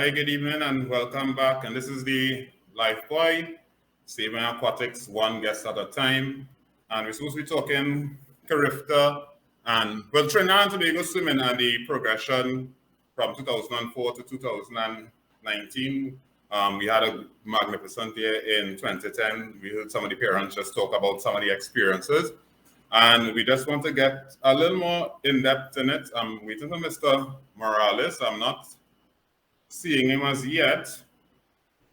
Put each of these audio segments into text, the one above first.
Hi, good evening and welcome back. And this is the Lifebuoy, Saving Aquatics one guest at a time. And we're supposed to be talking Carifta and, well, Trinidad and Tobago swimming and the progression from 2004 to 2019. We had a magnificent year in 2010. We heard some of the parents just talk about some of the experiences. And we just want to get a little more in-depth in it. I'm waiting for Mr. Morales. I'm not seeing him as yet,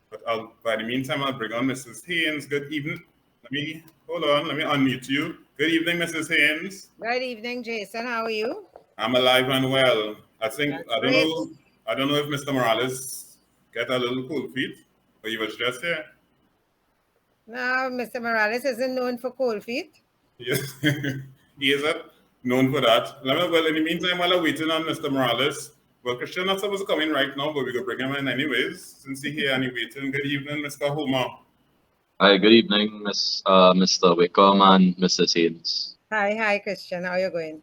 but by the meantime, I'll bring on Mrs. Haynes. Good evening. Let me unmute you. Good evening, Mrs. Haynes. Good evening, Jason. How are you? I'm alive and well. I don't know if Mr. Morales get a little cold feet, or he was just here. No, Mr. Morales isn't known for cold feet. Yes, he isn't known for that. Well, in the meantime, while I'm waiting on Mr. Morales, well, Christian not supposed to come in right now, but we could bring him in anyways, since he's here and he's waiting. Good evening, Mr. Homer. Hi, good evening, Mr. Wickham and Mrs. Haynes. Hi, Christian. How are you going?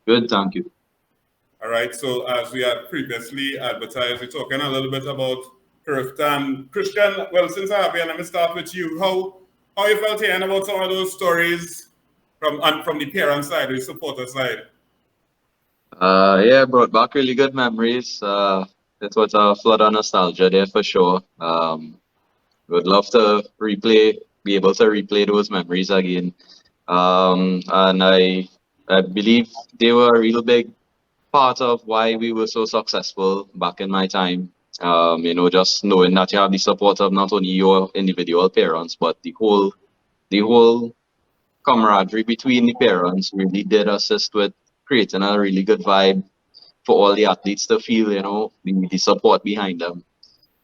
Good, thank you. All right, so as we had previously advertised, we're talking a little bit about Carifta. And Christian, well, since I have you, let me start with you. How you felt hearing about some of those stories from the parent side, the supporter side? Yeah, brought back really good memories. It was a flood of nostalgia there for sure. Would love to be able to replay those memories again. And I believe they were a real big part of why we were so successful back in my time. Just knowing that you have the support of not only your individual parents, but the whole camaraderie between the parents really did assist with creating a really good vibe for all the athletes to feel, the support behind them.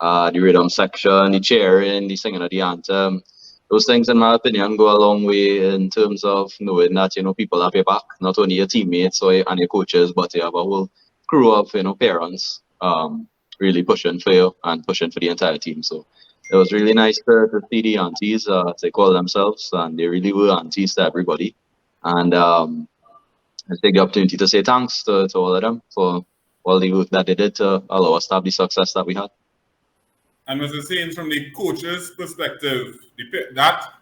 The rhythm section, the cheering, the singing of the anthem. Those things, in my opinion, go a long way in terms of knowing that, people have your back, not only your teammates and your coaches, but you have a whole crew of, parents really pushing for you and pushing for the entire team. So it was really nice to see the aunties, they call themselves, and they really were aunties to everybody. And I take the opportunity to say thanks to all of them for all the work that they did to allow us to have the success that we had. And Mrs. Haynes, from the coach's perspective, that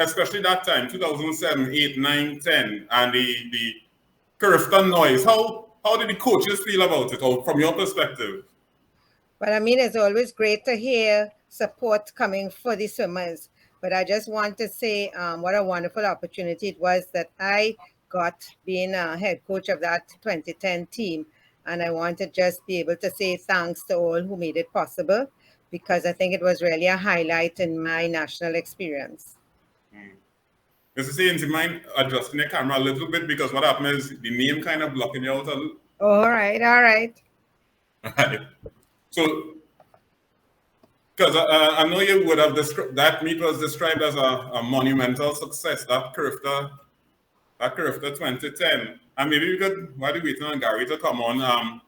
especially that time, 2007, 8, 9, 10, and the Carifta noise, how did the coaches feel about it, or from your perspective? Well, it's always great to hear support coming for the swimmers. But I just want to say what a wonderful opportunity it was that I got being a head coach of that 2010 team. And I want to just be able to say thanks to all who made it possible, because I think it was really a highlight in my national experience. Mrs. Haynes, you mind adjusting your camera a little bit, because what happened is the name kind of blocking you out a little. All right. Right. So, because I know you would have that meet was described as a monumental success, that Carifta 2010. And maybe we could, while we're waiting on Gary to come on,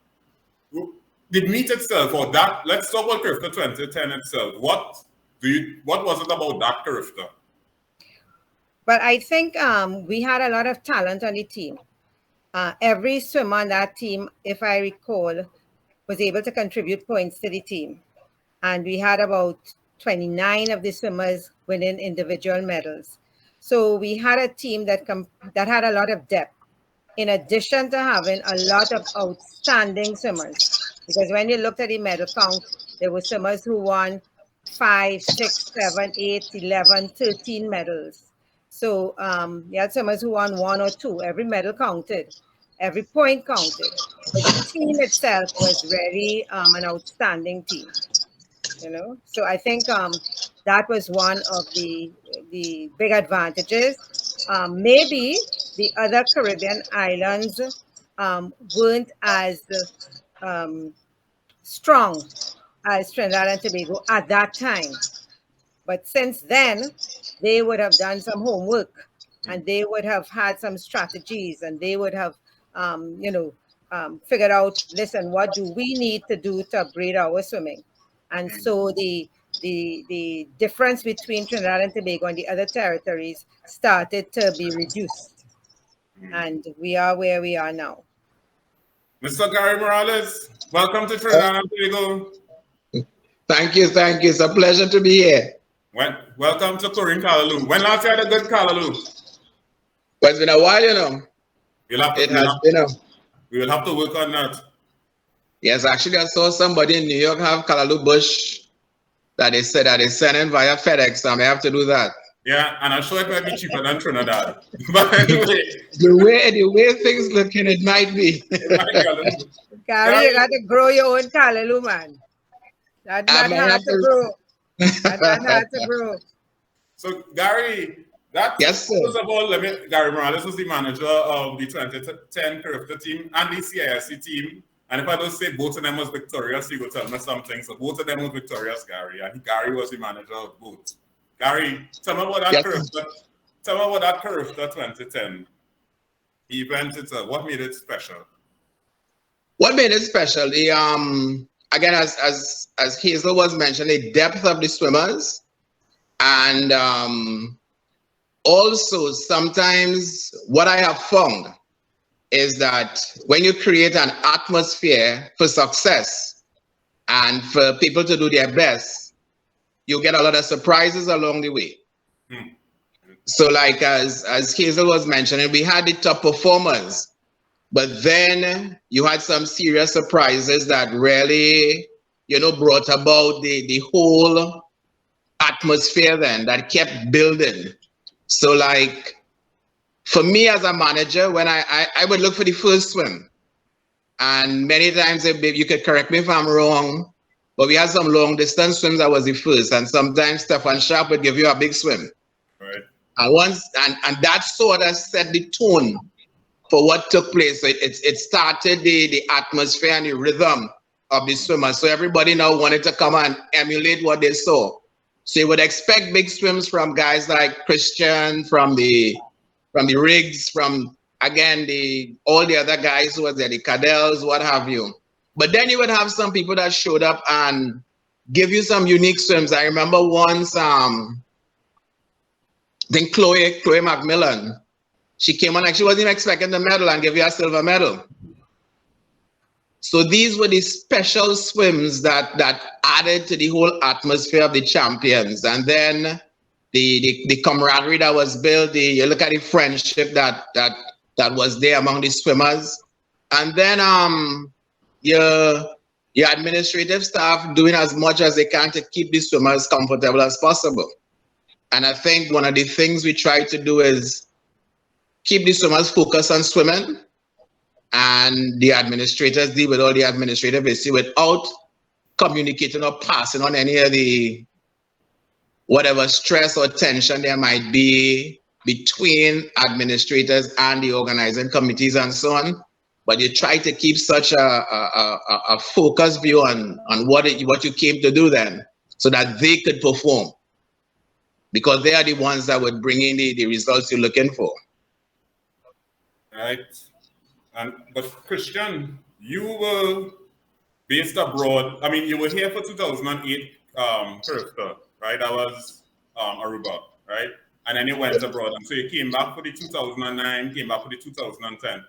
the meet itself, or that, let's talk about Carifta 2010 itself. What was it about that Carifta? But I think we had a lot of talent on the team. Every swimmer on that team, if I recall, was able to contribute points to the team. And we had about 29 of the swimmers winning individual medals. So we had a team that had a lot of depth, in addition to having a lot of outstanding swimmers. Because when you looked at the medal count, there were swimmers who won 5, 6, 7, 8, 11, 13 medals. So you had swimmers who won 1 or 2. Every medal counted. Every point counted. But the team itself was really an outstanding team. So I think that was one of the big advantages. Maybe the other Caribbean islands weren't as strong as Trinidad and Tobago at that time. But since then, they would have done some homework, and they would have had some strategies, and they would have, figured out, listen, what do we need to do to upgrade our swimming? And so the difference between Trinidad and Tobago and the other territories started to be reduced. And we are where we are now. Mr. Gary Morales, welcome to Trinidad and Tobago. Thank you. It's a pleasure to be here. Welcome to Corinne Callaloo. When last you had a good Callaloo? Well, it's been a while, you know. We will have to work on that. Yes, actually, I saw somebody in New York have Callaloo Bush that they said that they sent in via FedEx, so I may have to do that. Yeah, and I'm sure it might be cheaper than Trinidad. But anyway. the way things looking, it might be. Gary, you got to grow your own Callaloo, man. That's not hard to grow. That's not hard to grow. So, Gary, yes, sir. First of all, Gary Morales was the manager of the 2010 Carifta team and the CISC team. And if I don't say both of them was victorious, you go tell me something. So both of them were victorious, Gary. And Gary was the manager of both. Gary, tell me about that Carifta. Tell me about that Carifta 2010 event. What made it special? What made it special? The again, as Hazel was mentioning, the depth of the swimmers, and also sometimes what I have found is that when you create an atmosphere for success and for people to do their best, you get a lot of surprises along the way. So like as Hazel was mentioning, we had the top performers, but then you had some serious surprises that really, brought about the whole atmosphere then that kept building. So like, for me as a manager, when I would look for the first swim, and many times you could correct me if I'm wrong, but we had some long distance swims that was the first, and sometimes Stefan Sharp would give you a big swim. Right. And that sort of set the tone for what took place. So it started the atmosphere and the rhythm of the swimmers. So everybody now wanted to come and emulate what they saw. So you would expect big swims from guys like Christian, from the rigs, from again all the other guys who were there, the Cadells, what have you. But then you would have some people that showed up and give you some unique swims. I remember once, I think Chloe McMillan, she came on, like she wasn't even expecting the medal and gave you a silver medal. So these were the special swims that added to the whole atmosphere of the champions. And then the camaraderie that was built, you look at the friendship that was there among the swimmers. And then your administrative staff doing as much as they can to keep the swimmers comfortable as possible. And I think one of the things we try to do is keep the swimmers focused on swimming, and the administrators deal with all the administrative issues without communicating or passing on any of the whatever stress or tension there might be between administrators and the organizing committees and so on. But you try to keep such a focused view on what you came to do then, so that they could perform, because they are the ones that would bring in the results you're looking for. Right. But Christian, you were based abroad. I mean, you were here for 2008 Carifta, right? That was Aruba, right? And then you went abroad. And so you came back for the 2009, came back for the 2010.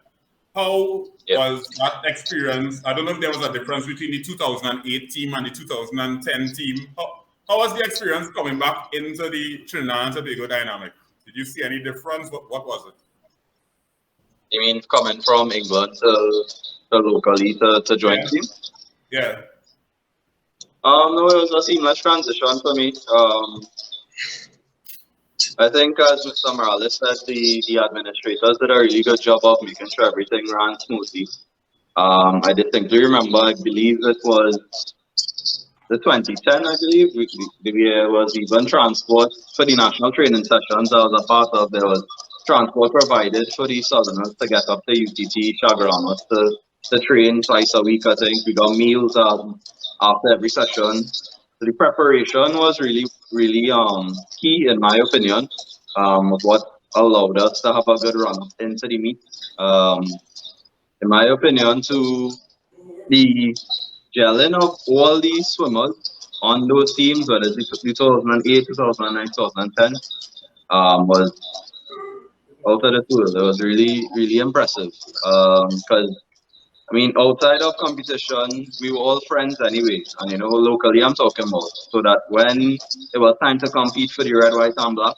How was that experience? I don't know if there was a difference between the 2008 team and the 2010 team. How was the experience coming back into the Trinidad and Tobago dynamic? Did you see any difference? What was it? You mean coming from England to locally to join the team? Yeah. No, it was a seamless transition for me. I think as Mr. Morales said, the administrators did a really good job of making sure everything ran smoothly. I distinctly remember, I believe it was the 2010, I believe, there was even transport for the national training sessions I was a part of. There was transport provided for the Southerners to get up to UTT Chaguaramas to train twice a week. I think we got meals after every session. So the preparation was really key, in my opinion, of what allowed us to have a good run into the meet. In my opinion, to the gelling of all these swimmers on those teams, whether it's 2008, 2009, 2010, was out of the two. It was really, really impressive. Because, I mean, outside of competition, we were all friends anyways. And, you know, locally I'm talking about. So that when it was time to compete for the red, white, and black,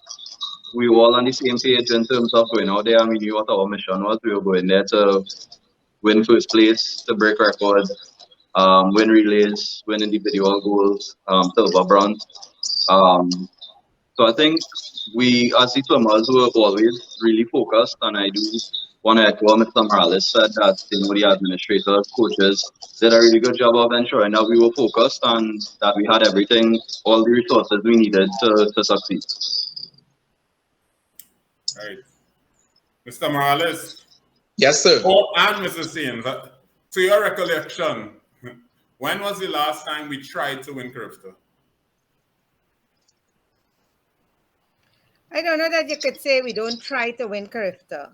we were all on the same page in terms of going out there and we knew what our mission was. We were going there to win first place, to break records, win relays, win individual goals, silver, bronze. So I think we, as the swimmers, were always really focused, and I do want to echo what Mr. Morales said, that you know, the administrators, coaches did a really good job of ensuring that we were focused and that we had everything, all the resources we needed to succeed. Right. Mr. Morales. Yes, sir. Oh, and Mrs. Haynes, to your recollection, when was the last time we tried to win Carifta? I don't know that you could say we don't try to win Carifta.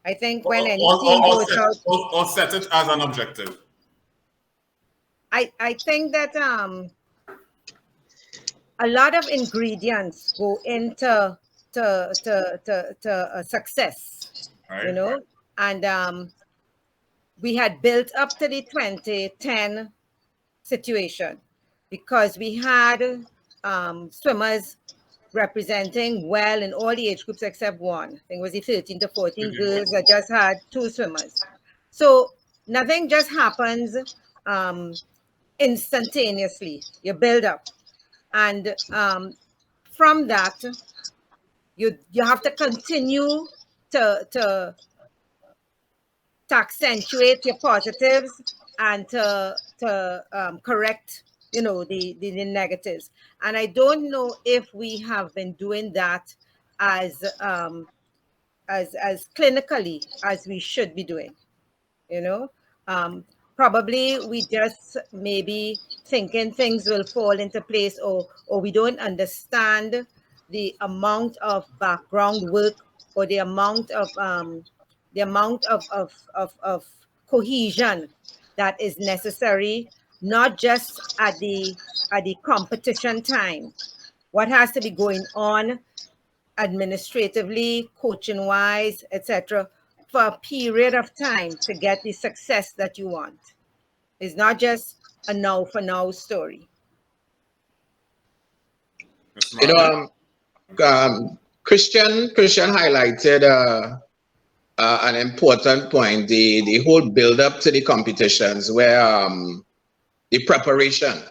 I think when any team goes out, or set it as an objective. I think that a lot of ingredients go into success, Right. you know, and we had built up to the 2010 situation because we had swimmers representing well in all the age groups except one. I think it was the 13 to 14 girls that just had 2 swimmers. So nothing just happens instantaneously. You build up. And from that, you have to continue to accentuate your positives and to correct, you know, the negatives. And I don't know if we have been doing that as clinically as we should be doing, you know. Probably we just maybe thinking things will fall into place, or we don't understand the amount of background work or the amount of cohesion that is necessary, not just at the competition time. What has to be going on administratively, coaching wise, etc., for a period of time to get the success that you want. It's not just a now for now story. You know, Christian highlighted an important point, the whole build up to the competitions, where the preparation.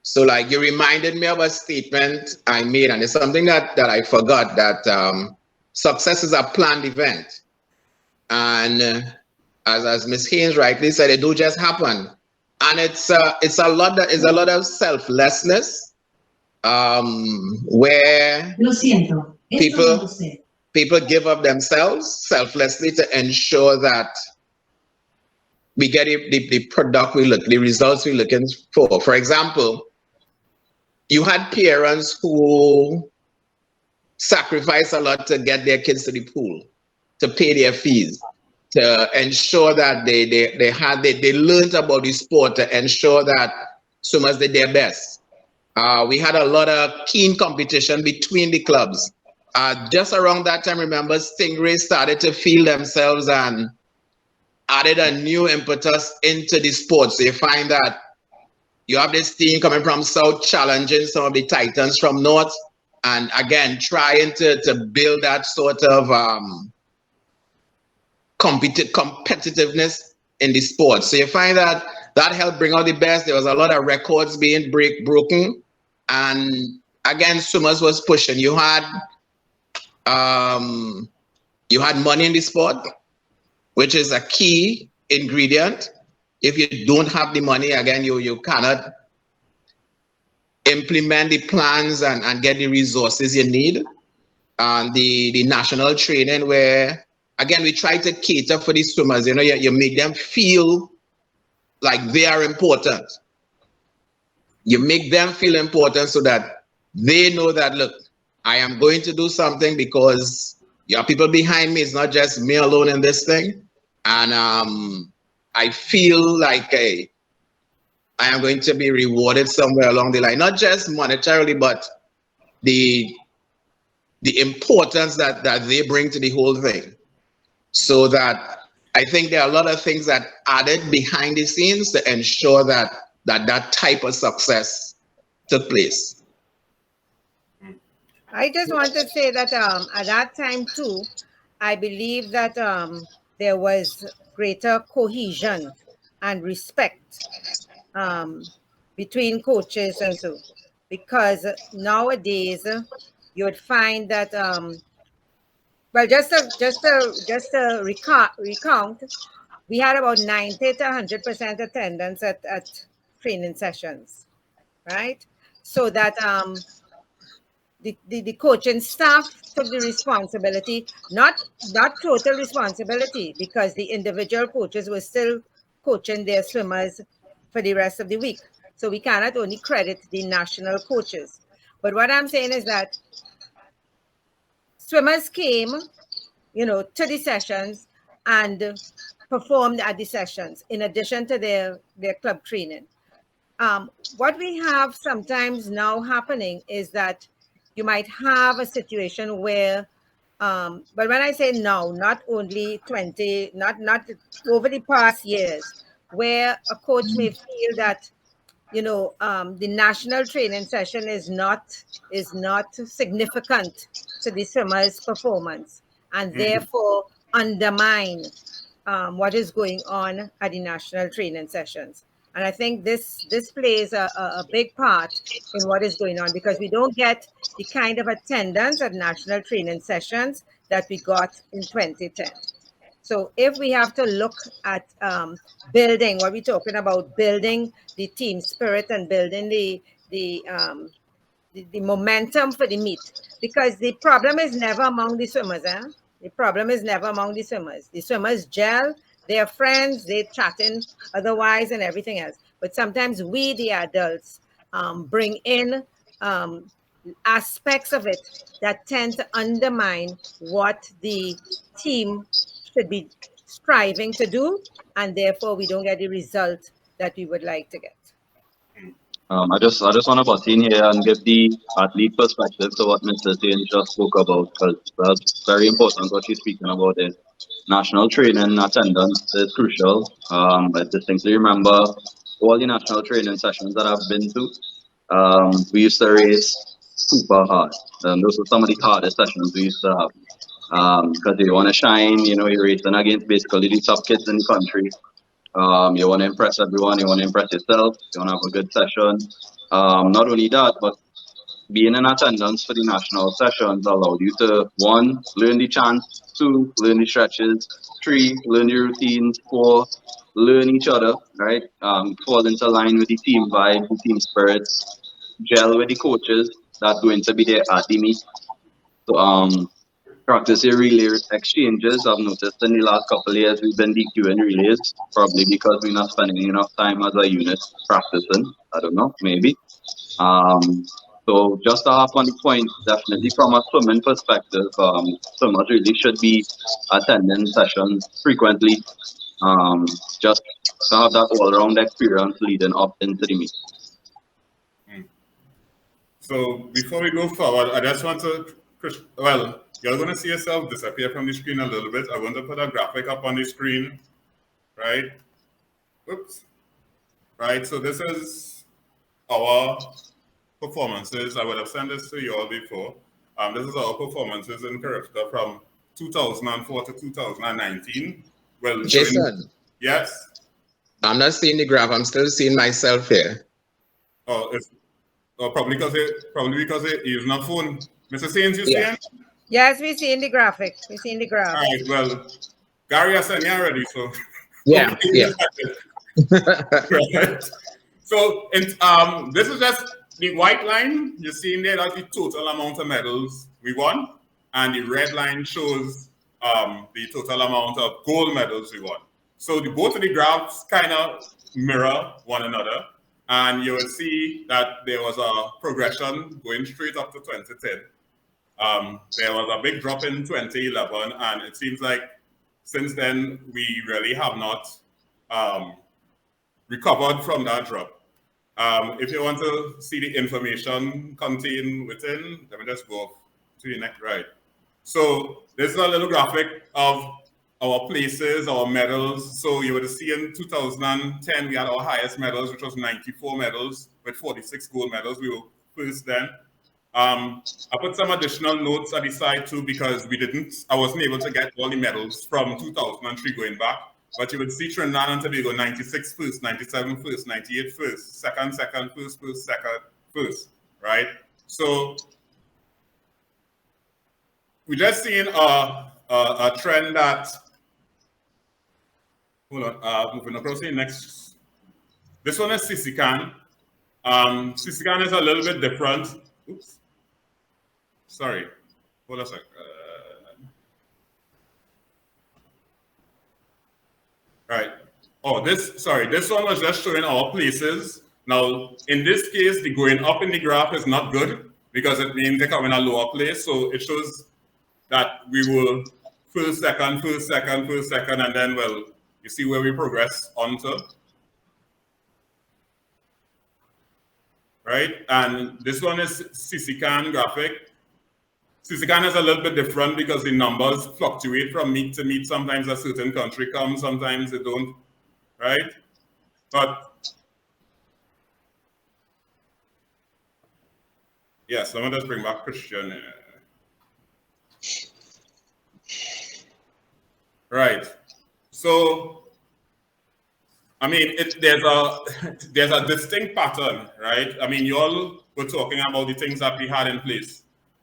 So like you reminded me of a statement I made, and it's something that I forgot, that success is a planned event. And as Ms. Haynes rightly said, it do just happen. And it's a lot of selflessness, where people give up themselves selflessly to ensure that we get the product the results we're looking for. For example, you had parents who sacrifice a lot to get their kids to the pool, to pay their fees, to ensure that they learned about the sport, to ensure that swimmers did their best. We had a lot of keen competition between the clubs. Just around that time, remember, Stingray started to feel themselves and added a new impetus into the sport. So you find that you have this team coming from South challenging some of the Titans from North, and again, trying to build that sort of competitiveness in the sport. So you find that helped bring out the best. There was a lot of records being broken. And again, swimmers was pushing. You had money in the sport, which is a key ingredient. If you don't have the money, again, you cannot implement the plans and get the resources you need. And the national training, where again we try to cater for the swimmers. You know, you make them feel like they are important. You make them feel important so that they know that, look, I am going to do something because you have people behind me. It's not just me alone in this thing. And I feel like I am going to be rewarded somewhere along the line, not just monetarily, but the importance that they bring to the whole thing. So that I think there are a lot of things that added behind the scenes to ensure that type of success took place. I just want to say that at that time too, I believe that there was greater cohesion and respect between coaches and so, because nowadays you would find that well, just to recount, we had about 90 to 100% attendance at training sessions, right? So that the coaching staff took the responsibility, not total responsibility, because the individual coaches were still coaching their swimmers for the rest of the week. So we cannot only credit the national coaches. But what I'm saying is that swimmers came, to the sessions and performed at the sessions in addition to their club training. What we have sometimes now happening is that you might have a situation where, but when I say now, not only 20, not over the past years, where a coach may feel that, the national training session is not significant to the swimmer's performance, and therefore undermine what is going on at the national training sessions. And I think this plays a big part in what is going on, because we don't get the kind of attendance at national training sessions that we got in 2010. So if we have to look at building, what we're talking about, building the team spirit and building the momentum for the meet, because the problem is never among the swimmers. The problem is never among the swimmers. The swimmers gel, they're friends, they're chatting otherwise and everything else. But sometimes we, the adults, bring in aspects of it that tend to undermine what the team should be striving to do, and therefore we don't get the result that we would like to get. I just want to butt in here and give the athlete perspective to what Mr. Haynes just spoke about, because that's very important what she's speaking about is national training attendance is crucial. I distinctly remember all the national training sessions that I've been to. We used to race super hard. Those were some of the hardest sessions we used to have. Because you want to shine, you're racing against basically the top kids in the country. You want to impress everyone, you want to impress yourself, you want to have a good session. Not only that, but being in attendance for the national sessions allowed you to, 1, learn the chants, 2, learn the stretches, 3, learn the routines, 4, learn each other, right? Fall into line with the team vibe, the team spirits, gel with the coaches that's going to be there at the meet. So, practice your relay exchanges. I've noticed in the last couple of years we've been DQing relays, probably because we're not spending enough time as a unit practicing. I don't know, maybe. So just to hop on the point, definitely from a swimming perspective, swimmers really should be attending sessions frequently, just to have that all-round experience leading up into the meet. So before we go forward, I just want to, well, you're going to see yourself disappear from the screen a little bit. I want to put a graphic up on the screen, right? Oops. Right, so this is our performances. I would have sent this to you all before. This is our performances in Carifta from 2004 to 2019. Well, Jason. Yes? I'm not seeing the graph. I'm still seeing myself here. Probably because it is not phone. Mr. Haynes, you see it? Yes, we see in the graphic. We see in the graph. All right, well, Gary has sent you already, so. Yeah, yeah. Right. So, this is just the white line. You're seeing there, that's the total amount of medals we won. And the red line shows the total amount of gold medals we won. So, both of the graphs kind of mirror one another. And you will see that there was a progression going straight up to 2010. There was a big drop in 2011, and it seems like since then we really have not recovered from that drop. If you want to see the information contained within, let me just go to the next right. So this is a little graphic of our places, our medals. So you would see in 2010, we had our highest medals, which was 94 medals with 46 gold medals. We were first then. I put some additional notes at the side too, because I wasn't able to get all the medals from 2003 going back. But you would see Trinidad and Tobago 96 first, 97 first, 98 first, second, first, second, first, right? So we just seen a trend that, hold on, moving across the next. This one is Sisikan. Sisikan is a little bit different. Oops. Sorry, hold on a sec. Right. Oh, this one was just showing our places. Now, in this case, the going up in the graph is not good because it means they come in a lower place. So it shows that we will first, second, and then, well, you see where we progress onto. Right? And this one is Sisikan graphic. Sisikan is a little bit different because the numbers fluctuate from meet to meet. Sometimes a certain country comes, sometimes they don't, right? But yes, let me just bring back Christian. Right. So, I mean, there's a distinct pattern, right? I mean, you all were talking about the things that we had in place.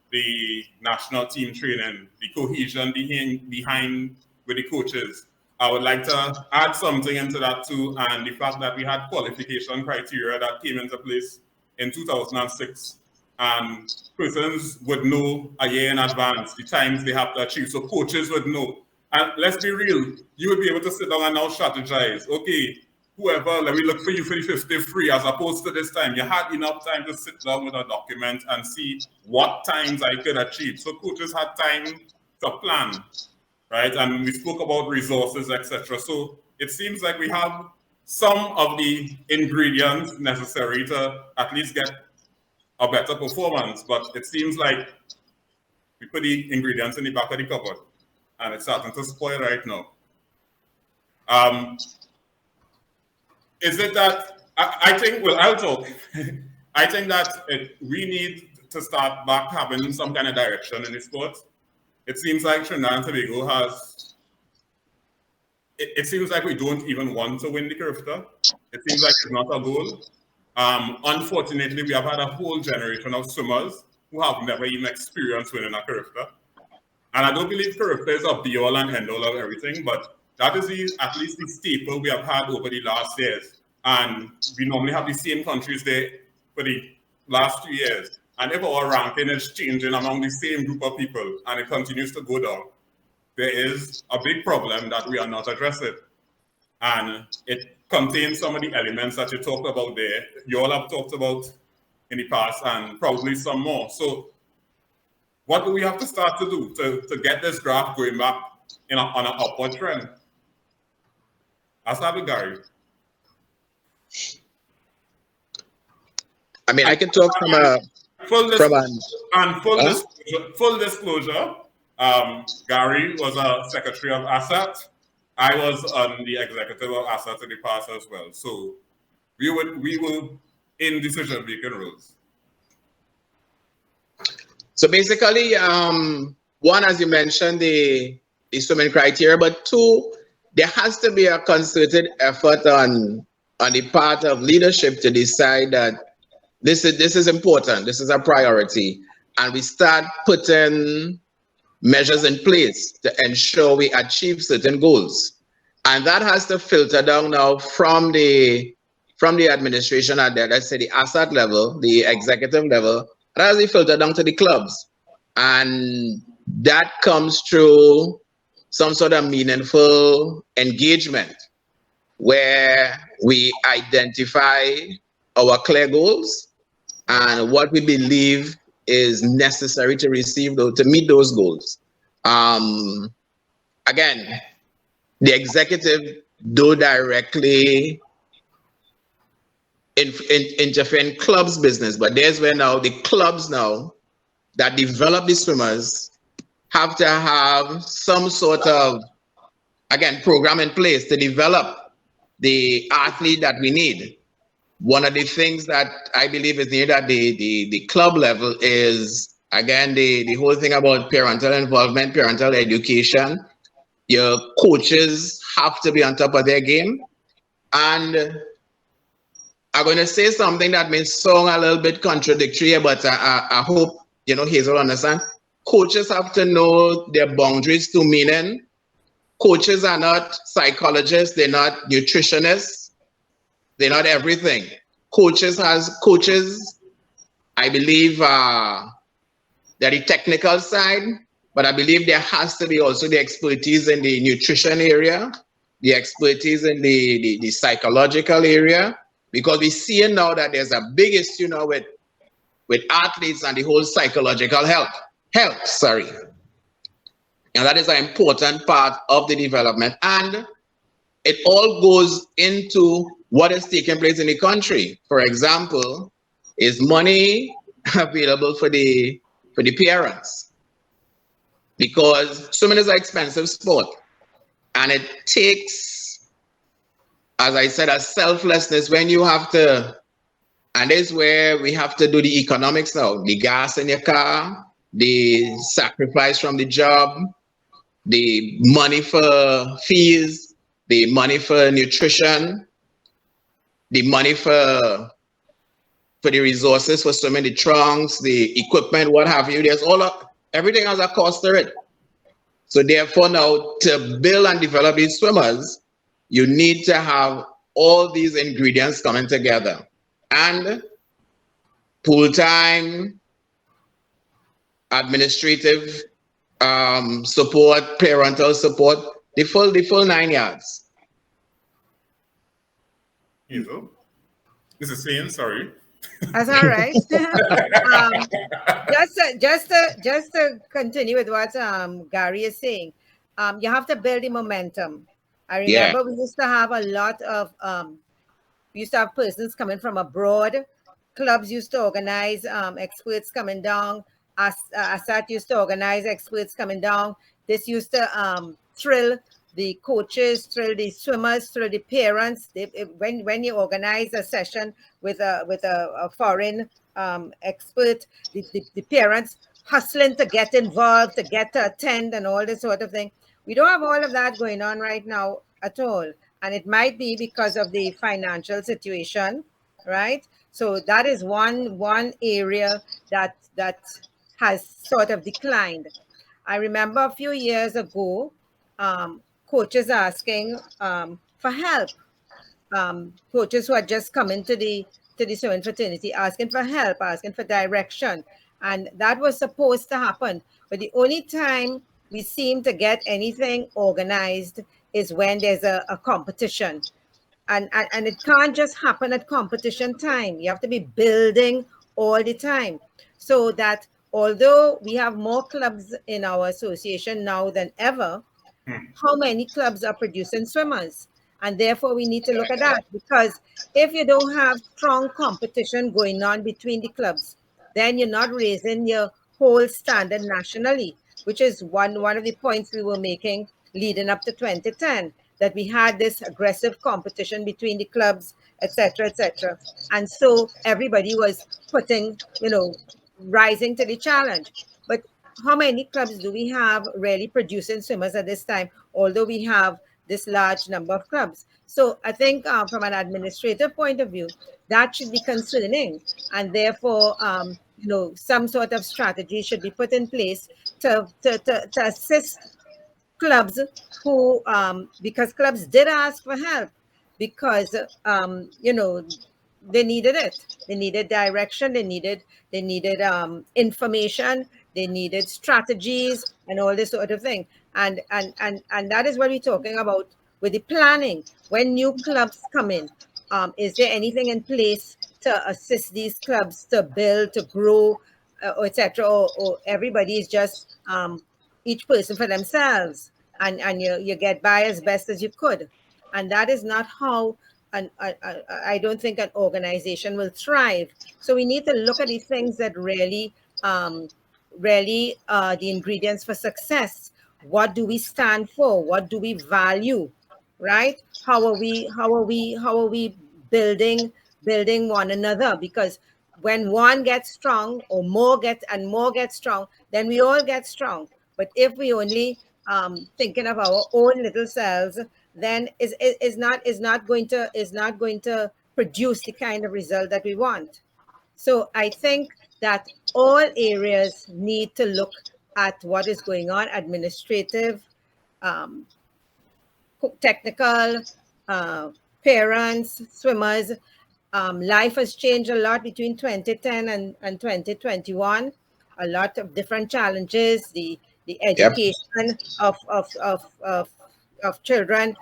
The national team training, the cohesion behind with the coaches. I would like to add something into that too, and the fact that we had qualification criteria that came into place in 2006, and persons would know a year in advance the times they have to achieve, so coaches would know. And let's be real, you would be able to sit down and now strategize. Okay, whoever, let me look for you for the 50 free, as opposed to this time. You had enough time to sit down with a document and see what times I could achieve. So coaches had time to plan, right? And we spoke about resources, etc. So it seems like we have some of the ingredients necessary to at least get a better performance. But it seems like we put the ingredients in the back of the cupboard, and it's starting to spoil right now. Is it that, I think, well, I'll talk. I think that we need to start back having some kind of direction in the sport. It seems like Trinidad and Tobago has, it seems like we don't even want to win the Carifta. It seems like it's not a goal. Unfortunately, we have had a whole generation of swimmers who have never even experienced winning a Carifta. And I don't believe Carifta is a be-all and end-all of everything, but that is at least the staple we have had over the last years. And we normally have the same countries there for the last 2 years. And if our ranking is changing among the same group of people and it continues to go down, there is a big problem that we are not addressing. And it contains some of the elements that you talked about there. You all have talked about in the past and probably some more. So what do we have to start to do to get this graph going back on an upward trend? I'll start with Gary. I mean, I can talk from a full disclosure. Gary was a secretary of ASAT. I was on the executive of ASAT in the past as well. So we were in decision-making roles. So basically, one, as you mentioned, the swimming criteria, but two, there has to be a concerted effort on the part of leadership to decide that this is important, this is a priority, and we start putting measures in place to ensure we achieve certain goals. And that has to filter down now from the administration at the, let's say, the ASAT level, the executive level, that has to filter down to the clubs. And that comes through some sort of meaningful engagement where we identify our clear goals and what we believe is necessary to meet those goals. Again, the executive don't directly interfere in clubs' business, but there's where now the clubs now that develop the swimmers have to have some sort of again, program in place to develop the athlete that we need. One of the things that I believe is needed at the club level is, again, the whole thing about parental involvement, parental education. Your coaches have to be on top of their game. And I'm going to say something that may sound a little bit contradictory, but I hope, Hazel understand. Coaches have to know their boundaries to, meaning coaches are not psychologists, they're not nutritionists, they're not everything. Coaches, I believe, they're the technical side, but I believe there has to be also the expertise in the nutrition area, the expertise in the psychological area, because we see now that there's a big issue now with athletes and the whole psychological health. And that is an important part of the development. And it all goes into what is taking place in the country. For example, is money available for the parents? Because swimming is an expensive sport. And it takes, as I said, a selflessness when you have to, and this is where we have to do the economics now. The gas in your car, the sacrifice from the job, the money for fees, the money for nutrition, the money for the resources for swimming, the trunks, the equipment, what have you. There's everything has a cost to it. So therefore now, to build and develop these swimmers, you need to have all these ingredients coming together. And pool time, administrative support, parental support, the full 9 yards. Hazel? This is Ian, sorry. That's all right. Just to continue with what Gary is saying, you have to build the momentum. I remember we used to have a lot of we used to have persons coming from abroad. Clubs used to organize experts coming down. ASAT used to organize experts coming down. This used to thrill the coaches, thrill the swimmers, thrill the parents. When you organize a session with a foreign expert, the parents hustling to get involved, to get to attend and all this sort of thing. We don't have all of that going on right now at all. And it might be because of the financial situation, right? So that is one area that has sort of declined. I remember a few years ago, coaches asking for help. Coaches who had just come into the swimming fraternity asking for help, asking for direction. And that was supposed to happen. But the only time we seem to get anything organized is when there's a competition. And it can't just happen at competition time. You have to be building all the time. So that although we have more clubs in our association now than ever, how many clubs are producing swimmers? And therefore, we need to look at that, because if you don't have strong competition going on between the clubs, then you're not raising your whole standard nationally, which is one of the points we were making leading up to 2010, that we had this aggressive competition between the clubs, etc., etc. And so everybody was putting, rising to the challenge. But how many clubs do we have really producing swimmers at this time, although we have this large number of clubs? So I think from an administrative point of view, that should be concerning. And therefore, some sort of strategy should be put in place to assist clubs who, because clubs did ask for help, because, they needed it. They needed direction. They needed information. They needed strategies and all this sort of thing. And that is what we're talking about with the planning. When new clubs come in, is there anything in place to assist these clubs to build, to grow, etc., or everybody is just each person for themselves, and you get by as best as you could, and that is not how. And I don't think an organization will thrive. So we need to look at the things that really are the ingredients for success. What do we stand for? What do we value? Right? How are we building one another? Because when one gets strong, or more get strong, then we all get strong. But if we only thinking of our own little selves, then is not going to produce the kind of result that we want. So I think that all areas need to look at what is going on: administrative, um, technical, parents, swimmers. Life has changed a lot between 2010 and 2021. A lot of different challenges. The education of children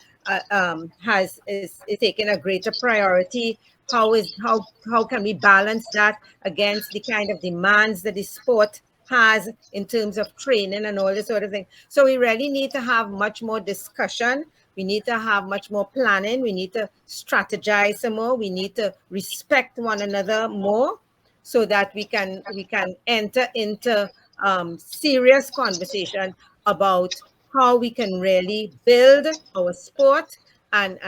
is taking a greater priority. How can we balance that against the kind of demands that the sport has in terms of training and all this sort of thing? So we really need to have much more discussion. We need to have much more planning. We need to strategize some more. We need to respect one another more, so that we can enter into serious conversation about how we can really build our sport and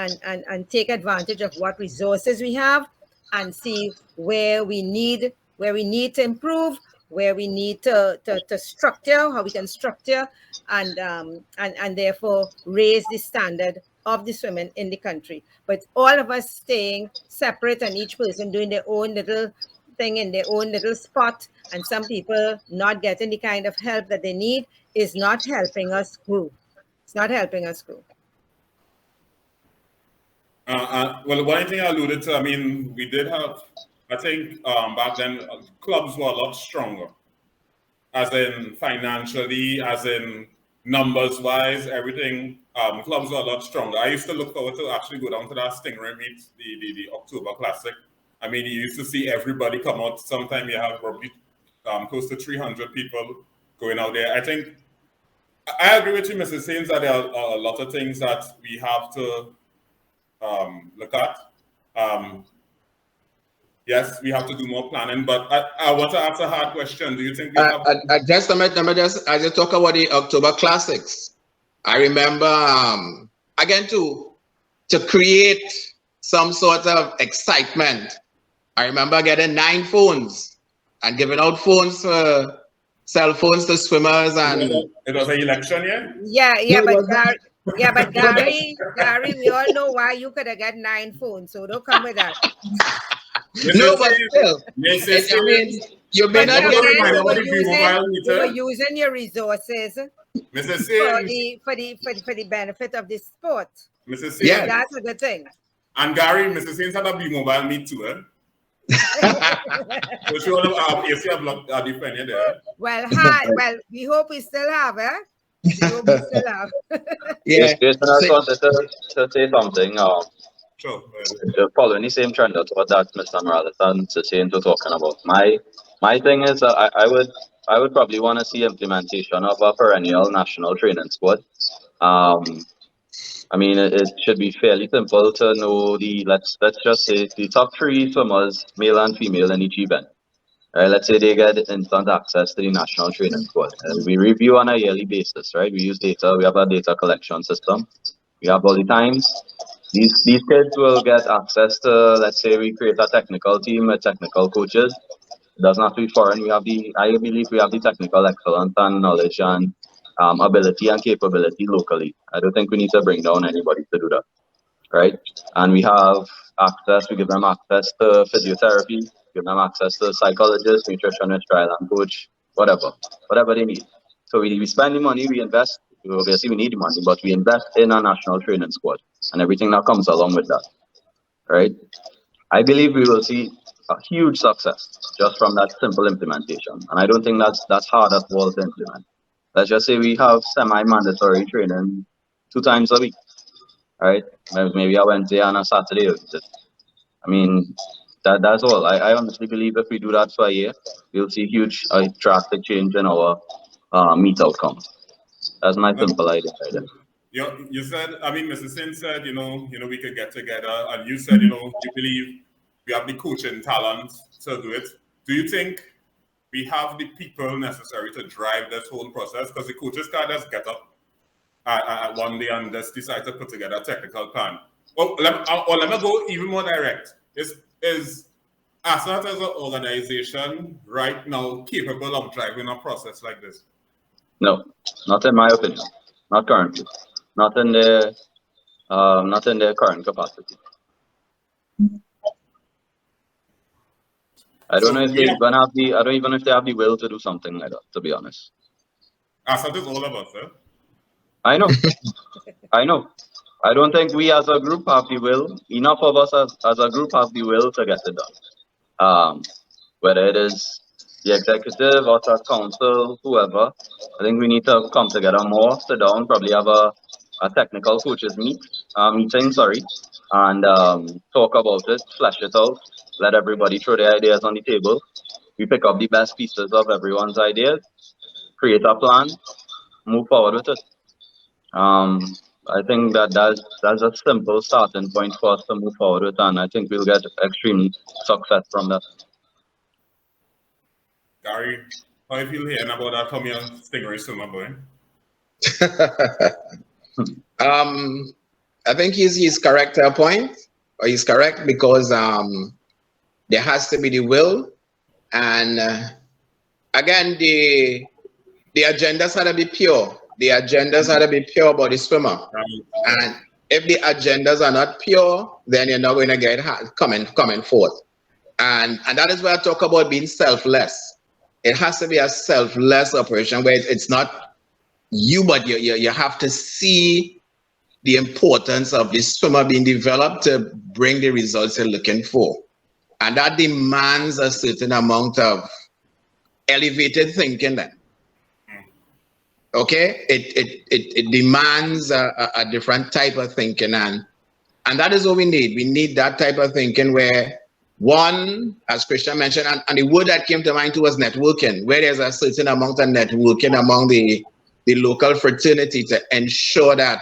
take advantage of what resources we have, and see where we need to improve, where we need to structure, how we can structure and therefore raise the standard of the swimming in the country. But all of us staying separate and each person doing their own little thing in their own little spot, and some people not getting the kind of help that they need, is not helping us grow. It's not helping us grow. Well, one thing I alluded to, I mean, we did have, I think back then, clubs were a lot stronger, as in financially, as in numbers wise, everything. Clubs were a lot stronger. I used to look forward to actually go down to that Stingray meet, the October Classic. I mean, you used to see everybody come out. Sometime you have probably close to 300 people going out there. I think I agree with you, Mrs. Haynes, that there are a lot of things that we have to look at. Yes, we have to do more planning, but I want to ask a hard question. Do you think we have... As you talk about the October Classics, I remember, again, to create some sort of excitement, I remember getting 9 phones and giving out phones for cell phones to swimmers. And it was an election, yeah? But Gary, we all know why you could have got 9 phones, so don't come with that. No, but still, I mean, you may not get we were using your resources for the benefit of the sport. Mrs. Yeah, that's a good thing. And Gary, Mrs. Haynes had a B-Mobile meet too, eh? So she want to AC a block defend you there. Well, we hope we still have, eh? We hope we still have. Yeah. Jason, I just wanted to say something. Sure. Following the same trend of what that Mr. Morales and Jason were talking about. My thing is, I would probably want to see implementation of a perennial national training squad. I mean, it should be fairly simple to know let's just say the top 3 swimmers, male and female, in each event. Right? Let's say they get instant access to the national training squad. And we review on a yearly basis, right? We use data. We have a data collection system. We have all the times. These kids will get access to, let's say we create a technical team with technical coaches. It doesn't have to be foreign. I believe we have the technical excellence and knowledge and ability and capability locally. I don't think we need to bring down anybody to do that, right? And we have access. We give them access to physiotherapy, give them access to psychologist, nutritionist, trial and coach, whatever they need. So we spend the money, we invest. Obviously, we need the money, but we invest in a national training squad and everything that comes along with that, right? I believe we will see a huge success just from that simple implementation, and I don't think that's hard at all to implement. Let's just say we have semi-mandatory training 2 times a week, right? Maybe a Wednesday and a Saturday. I mean, that's all. I honestly believe if we do that for a year, we'll see huge, drastic change in our meet outcomes. That's my simple idea. You said, I mean, Mrs. Sin said, you know, we could get together, and you said, you believe we have the coaching talent to do it. Do you think we have the people necessary to drive this whole process? Because the coaches can't just get up one day and just decide to put together a technical plan. Well, let me go even more direct. Is ASAT as an organization right now capable of driving a process like this? No, not in my opinion. Not currently. Not in their current capacity. I don't know if they're gonna have I don't even know if they have the will to do something like that, to be honest. ASAT is all of us, sir. I know. I know. I don't think we as a group have the will. Enough of us as a group have the will to get it done. Whether it is the executive or the council, whoever, I think we need to come together more, sit down, probably have a technical coaches meeting, and talk about it, flesh it out, let everybody throw their ideas on the table. We pick up the best pieces of everyone's ideas, create a plan, move forward with it. I think that's a simple starting point for us to move forward with, and I think we'll get extreme success from that. Gary, how you feel hearing about that? Come here, Stingray swimmer boy. I think he's correct to a point, or he's correct because there has to be the will, and again the agendas had to be pure. The agendas had to be pure about the swimmer, and if the agendas are not pure, then you're not going to get coming forth, and that is where I talk about being selfless. It has to be a selfless operation where it's not you, but you have to see the importance of the swimmer being developed to bring the results you're looking for. And that demands a certain amount of elevated thinking then. Okay? It demands a different type of thinking, and that is what we need. We need that type of thinking where one, as Christian mentioned, and the word that came to mind too was networking, where there's a certain amount of networking among the local fraternity to ensure that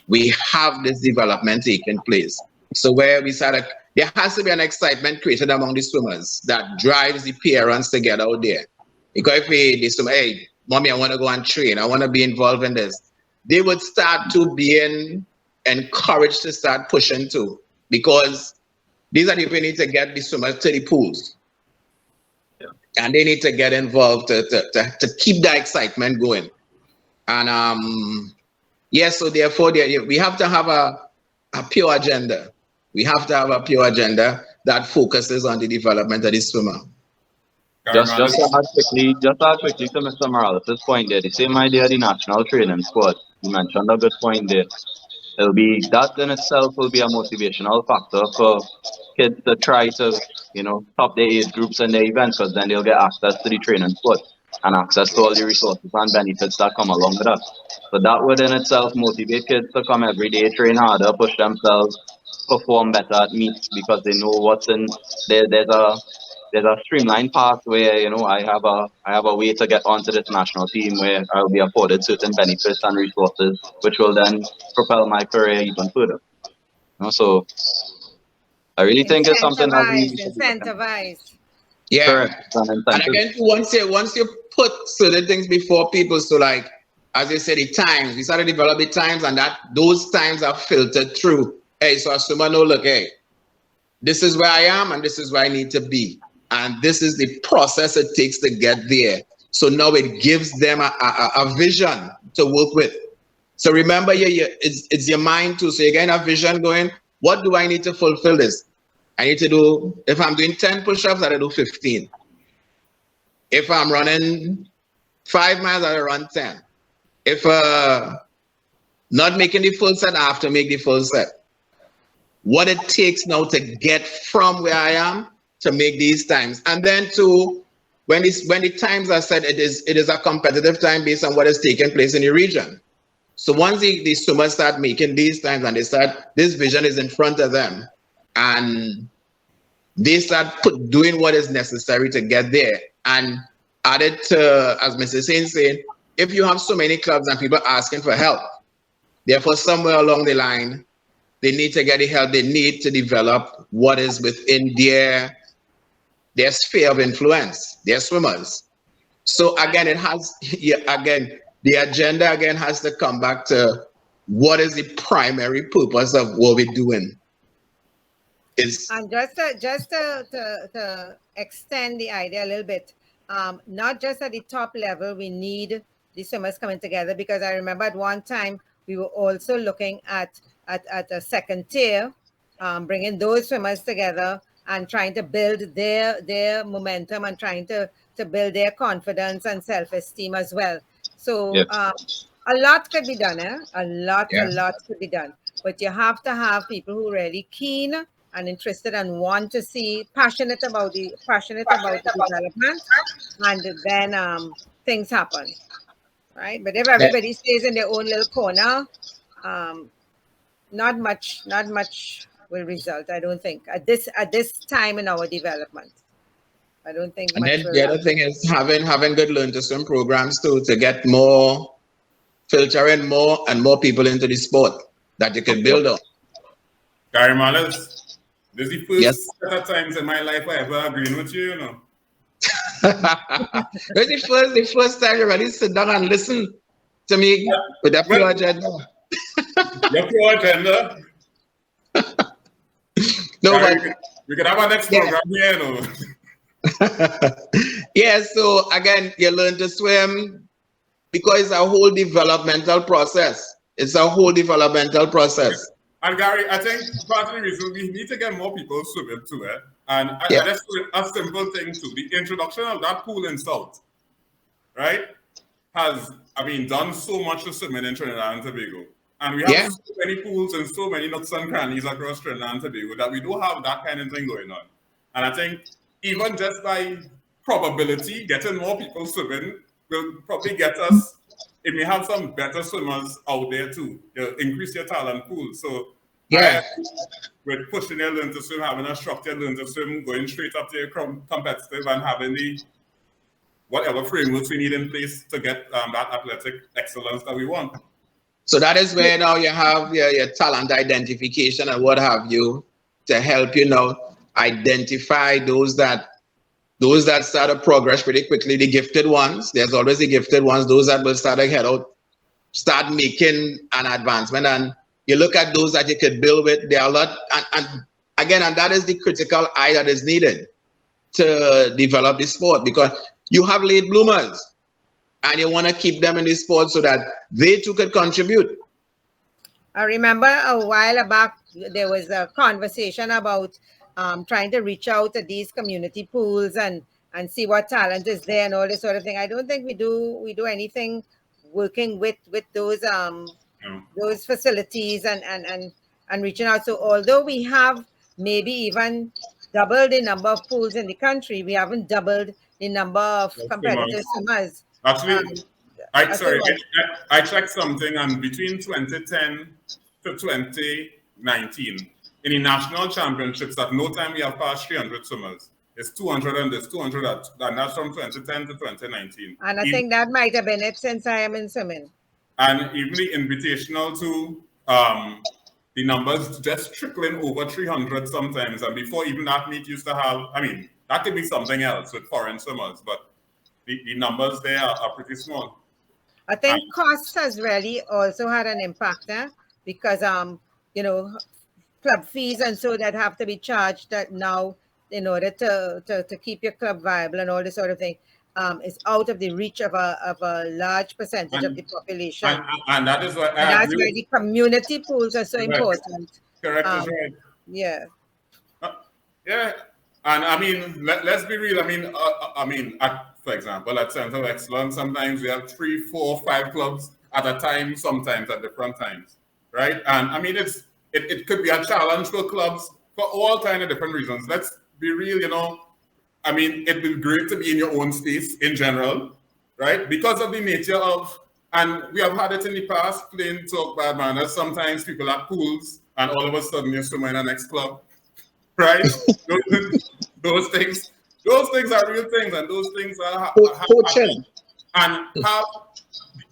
we have this development taking place. So where we started, there has to be an excitement created among the swimmers that drives the parents to get out there. Because if they swim, hey, mommy, I want to go and train, I want to be involved in this, they would start to be encouraged to start pushing too, because these are the people who need to get the swimmers to the pools. Yeah. And they need to get involved to keep that excitement going. And yes, so therefore we have to have a pure agenda. We have to have a pure agenda that focuses on the development of the swimmer. Just to add quickly to Mr. Morales' point there, the same idea of the national training squad. You mentioned a good point there. It'll be that in itself will be a motivational factor for kids to try to, top their age groups in the event, because then they'll get access to the training squad and access to all the resources and benefits that come along with that. So that would in itself motivate kids to come every day, train harder, push themselves, perform better at meets, because they know what's in there. There's a streamlined path where I have a way to get onto this national team where I'll be afforded certain benefits and resources, which will then propel my career even further. So I really think it's something that we should incentivize. Yeah. Correct. And again, once you put certain things before people, so like as you said, the times, we started to develop the times, and those times are filtered through. Hey, so a swimmer know, look, hey, this is where I am and this is where I need to be. And this is the process it takes to get there. So now it gives them a vision to work with. So remember, it's your mind too. So you're getting a vision going, what do I need to fulfill this? I need to do, if I'm doing 10 push-ups, I do 15. If I'm running 5 miles, I run 10. If not making the full set, I have to make the full set. What it takes now to get from where I am to make these times, and then to when the times are set, it is a competitive time based on what is taking place in the region. So once the swimmers start making these times and this vision is in front of them, and they start doing what is necessary to get there, and added to, as Mrs. Haynes saying, if you have so many clubs and people asking for help, therefore somewhere along the line, they need to get the help they need to develop what is within their sphere of influence, their swimmers. So again, the agenda again has to come back to what is the primary purpose of what we're doing. And just to extend the idea a little bit, not just at the top level, we need the swimmers coming together, because I remember at one time we were also looking at a second tier, bringing those swimmers together and trying to build their momentum and trying to build their confidence and self-esteem as well. So a lot could be done, a lot could be done. But you have to have people who are really keen and interested and want to see, passionate about the development, and then things happen, right? But if everybody stays in their own little corner, not much will result, I don't think, at this time in our development. I don't think. And then the other thing is having good learn to swim programs too, to get more, filtering more and more people into the sport that you can build on. Gary Manners, this is the first set of times in my life I ever agreed with you, you know. It's the first time you really sit down and listen to me with that pure agenda. Your pure agenda? No, Gary, but we could have our next program here, you know. Yeah, so again, you learn to swim because it's a whole developmental process. It's a whole developmental process. And Gary, I think part of the reason we need to get more people swimming too, and that's a simple thing too. The introduction of that pool in South, right, has, I mean, done so much to swimming in Trinidad and Tobago. And we have so many pools and so many nooks and crannies across Trinidad and Tobago that we do have that kind of thing going on. And I think even just by probability, getting more people swimming will probably get us, it may have some better swimmers out there too. You'll increase your talent pool. So with pushing your learn to swim, having a structured learn to swim, going straight up to your competitive and having the whatever frameworks we need in place to get that athletic excellence that we want. So that is where now you have your talent identification and what have you to help you now identify those that start to progress pretty quickly, the gifted ones. There's always the gifted ones, those that will start to head out, start making an advancement. And you look at those that you could build with, there are a lot. And again, and that is the critical eye that is needed to develop the sport, because you have late bloomers and you want to keep them in the sport so that they too could contribute. I remember a while back, there was a conversation about trying to reach out to these community pools and see what talent is there and all this sort of thing. I don't think we do anything working with those facilities and reaching out. So although we have maybe even doubled the number of pools in the country, we haven't doubled the number of competitive swimmers. Actually, I checked something, and between 2010 to 2019, in the national championships, at no time we have passed 300 swimmers. It's 200 and there's 200, and that's from 2010 to 2019. And I think that might have been it since I am in swimming. And even the invitational to the numbers just trickling over 300 sometimes. And before even that meet used to have, I mean, that could be something else with foreign swimmers, but the numbers there are pretty small. I think cost has really also had an impact because, club fees and so that have to be charged that now in order to keep your club viable and all this sort of thing is out of the reach of a large percentage of the population. And that is what that's why the community pools are so important. Correct, is right. Yeah. Yeah. And I mean, let's be real. I mean, for example, at Center of Excellence, sometimes we have 3, 4, 5 clubs at a time, sometimes at different times, right? And I mean, it could be a challenge for clubs for all kind of different reasons. Let's be real, I mean, it'd be great to be in your own space in general, right? Because of the nature of, and we have had it in the past, plain talk bad manners. Sometimes people at pools and all of a sudden you're swimming in the next club, right? those things are real things, and those things are coaching.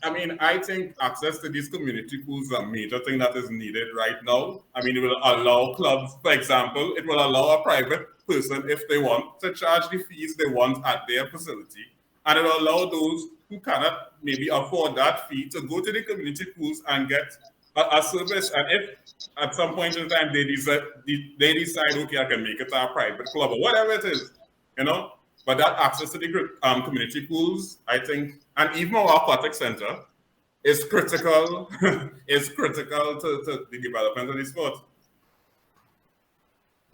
I think access to these community pools is a major thing that is needed right now. I mean, it will allow clubs, for example, it will allow a private person, if they want, to charge the fees they want at their facility. And it will allow those who cannot maybe afford that fee to go to the community pools and get a service. And if at some point in time they decide, okay, I can make it a private club or whatever it is, you know. But that access to the community pools, I think, and even our aquatic center is critical. Is critical to the development of the sport.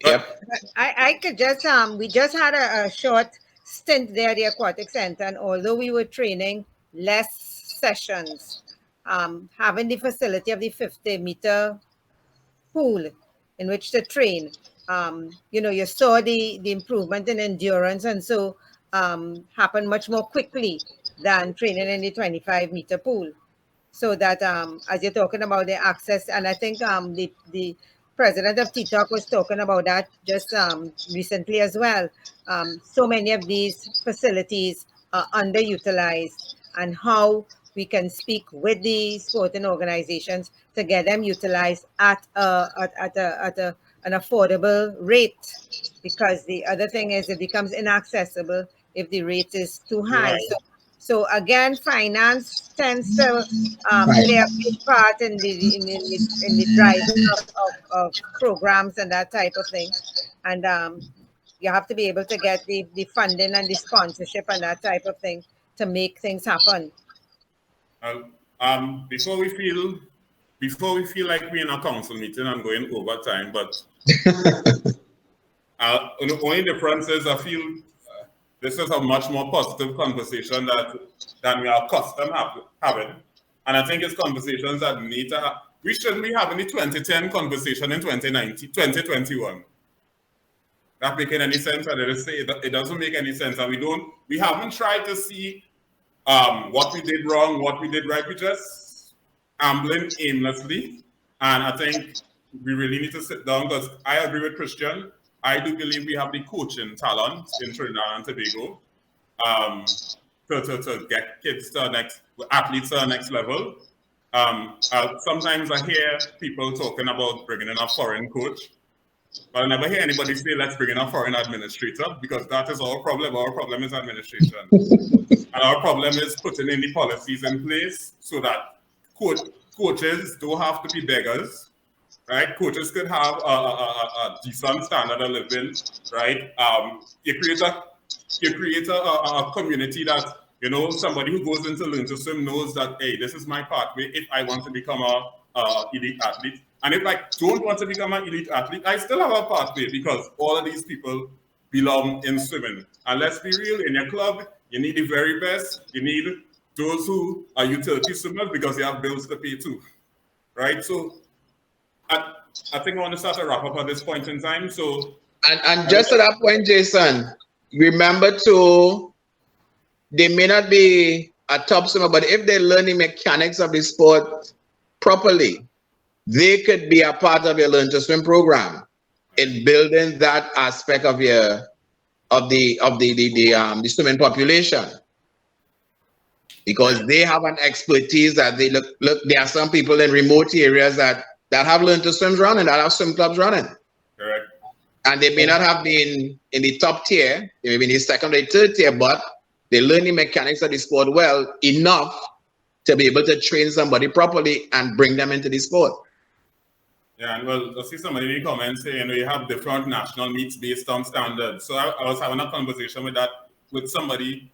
Yep. I could just we just had a short stint there at the aquatic center, and although we were training less sessions, having the facility of the 50-meter pool in which to train, you know, you saw the improvement in endurance, and so happened much more quickly than training in the 25-meter pool. So that as you're talking about the access, and I think the president of TTOC was talking about that just recently as well. So many of these facilities are underutilized, and how we can speak with the sporting organizations to get them utilized at an affordable rate. Because the other thing is it becomes inaccessible if the rate is too high. Right. So again, finance tends to play a big part in the driving of programs and that type of thing. And you have to be able to get the funding and the sponsorship and that type of thing to make things happen. Before we feel like we're in a council meeting and going over time, but the only difference is I feel this is a much more positive conversation than we are accustomed having. And I think it's conversations that need to have. We shouldn't be having the 2010 conversation in 2021. Not making any sense. And it doesn't make any sense. And we haven't tried to see what we did wrong, what we did right. We just ambling aimlessly. And I think we really need to sit down, because I agree with Christian. I do believe we have the coaching talent in Trinidad and Tobago to get kids to athletes to the next level. Sometimes I hear people talking about bringing in a foreign coach, but I never hear anybody say, let's bring in a foreign administrator, because that is our problem. Our problem is administration. And our problem is putting in the policies in place so that coaches don't have to be beggars. Right, coaches could have a decent standard of living, right? You create a community that, you know, somebody who goes into learn to swim knows that, hey, this is my pathway if I want to become a elite athlete. And if I don't want to become an elite athlete, I still have a pathway, because all of these people belong in swimming. And let's be real, in your club, you need the very best. You need those who are utility swimmers, because you have bills to pay too, right? So I think I want to start to wrap up at this point in time. So, and just to that point, Jason, remember too, they may not be a top swimmer, but if they learn the mechanics of the sport properly, they could be a part of your Learn to Swim program in building that aspect of the swimming population, because they have an expertise that they look. There are some people in remote areas that have Learn to Swim running, that have swim clubs running. Correct. And they may not have been in the top tier, they may be in the second or third tier, but they learn the mechanics of the sport well enough to be able to train somebody properly and bring them into the sport. Yeah, and well, I see somebody in the comments saying, you know, you have different national meets based on standards. So I was having a conversation with somebody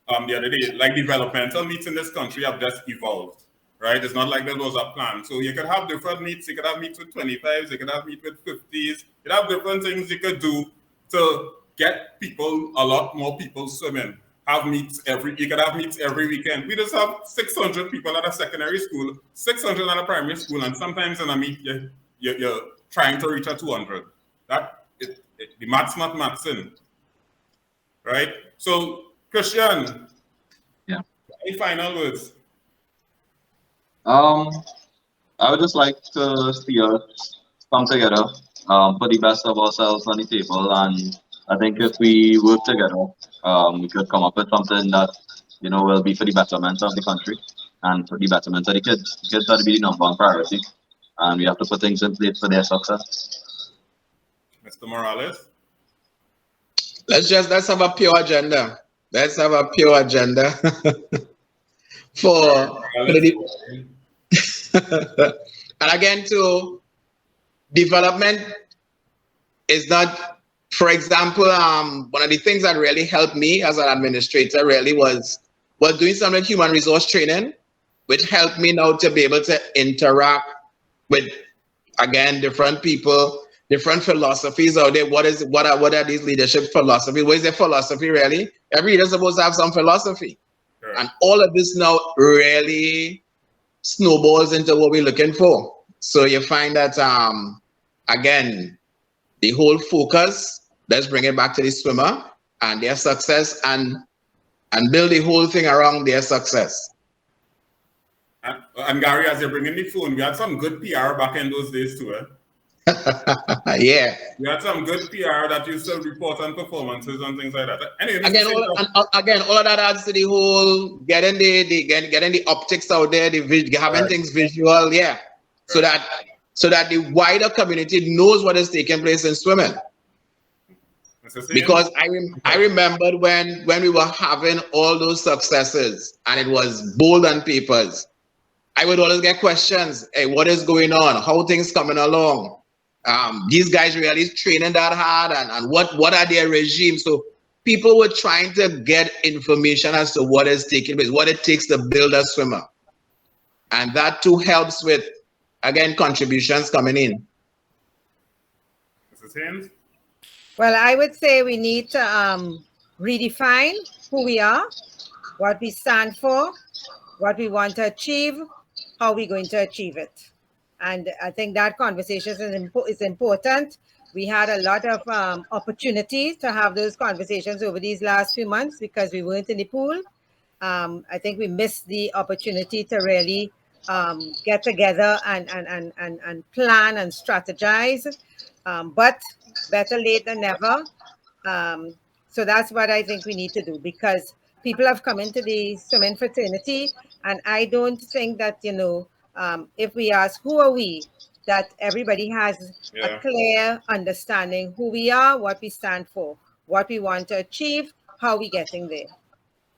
the other day. Like, developmental meets in this country have just evolved. Right, it's not like there was a plan. So you could have different meets. You could have meets with 25s. You could have meets with 50s. You could have different things you could do to get a lot more people swimming. You could have meets every weekend. We just have 600 people at a secondary school, 600 at a primary school, and sometimes in a meet you're trying to reach a 200. The math's not mathsing, right? So, Christian, yeah. Any final words? I would just like to see us come together, put the best of ourselves on the table, and I think if we work together, we could come up with something that, you know, will be for the betterment of the country and for the betterment of the kids. The kids have to be the number one priority, and we have to put things in place for their success. Mr. Morales? Let's have a pure agenda. Let's have a pure agenda. for the and again, too, development is not, for example, one of the things that really helped me as an administrator really was doing some like human resource training, which helped me now to be able to interact with, again, different people, different philosophies out there. What are these leadership philosophies? What is their philosophy really? Every leader is supposed to have some philosophy. Sure. And all of this now really snowballs into what we're looking for. So you find that, again, the whole focus, let's bring it back to the swimmer and their success and build the whole thing around their success. And Gary, as you're bringing the phone, we had some good PR back in those days too, Yeah. We had some good PR that used to report on performances and things like that. Anyway, again, all of that adds to the whole getting the optics out there, having things visual, yeah. Right. So that the wider community knows what is taking place in swimming. Because I remembered when we were having all those successes and it was bold on papers, I would always get questions. Hey, what is going on? How things coming along? These guys really training that hard and what are their regimes? So people were trying to get information as to what is taking place, what it takes to build a swimmer. And that too helps with, again, contributions coming in. Mrs. Haynes? Well, I would say we need to redefine who we are, what we stand for, what we want to achieve, how we're going to achieve it. And I think that conversation is important. We had a lot of opportunities to have those conversations over these last few months because we weren't in the pool. I think we missed the opportunity to really get together and plan and strategize. But better late than never. So that's what I think we need to do because people have come into the swimming fraternity, and I don't think that, if we ask who are we, that everybody has a clear understanding who we are, what we stand for, what we want to achieve, how we getting there.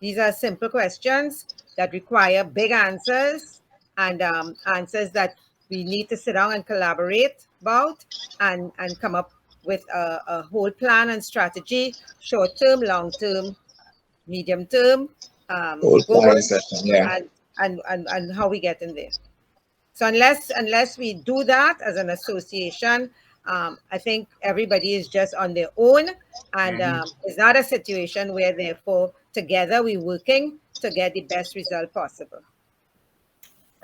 These are simple questions that require big answers and answers that we need to sit down and collaborate about and come up with a whole plan and strategy, short term, long term, medium term, goals, and how we get in there. So unless we do that as an association, I think everybody is just on their own, and it's not a situation where therefore together we're working to get the best result possible.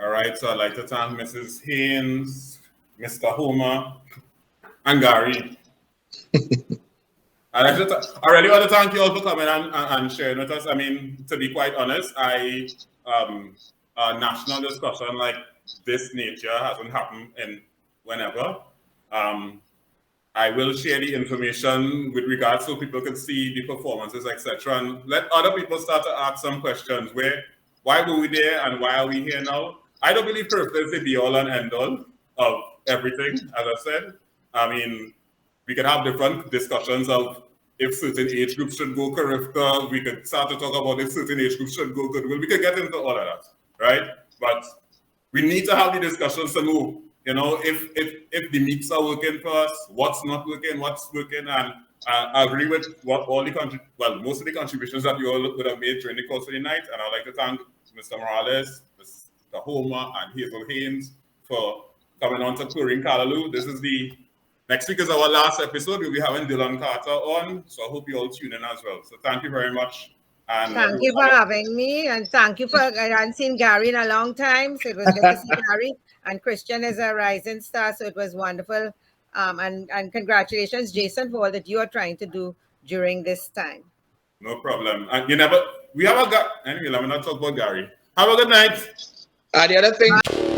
All right, so I'd like to thank Mrs. Haynes, Mr. Homer, and Gary. I really want to thank you all for coming and sharing with us. I mean, to be quite honest, a national discussion like this nature hasn't happened in whenever. I will share the information with regards so people can see the performances, etc., and let other people start to ask some questions. Why were we there and why are we here now? I don't believe Carifta is the be-all and end-all of everything, as I said. I mean, we could have different discussions of if certain age groups should go Carifta. We could start to talk about if certain age groups should go Goodwill. We could get into all of that, right? But we need to have the discussions to know, if the meets are working for us, what's not working, what's working, and I agree with what most of the contributions that you all would have made during the course of the night. And I'd like to thank Mr. Morales, Mr. Homer, and Hazel Haynes for coming on to Touring Callaloo. Next week is our last episode. We'll be having Dylan Carter on, so I hope you all tune in as well. So thank you very much. And thank you for having me, and thank you I hadn't seen Gary in a long time, so it was good to see Gary. And Christian is a rising star, so it was wonderful. And congratulations, Jason, for all that you are trying to do during this time. No problem. And we have a guy. Anyway, let me not talk about Gary. Have a good night. The other thing.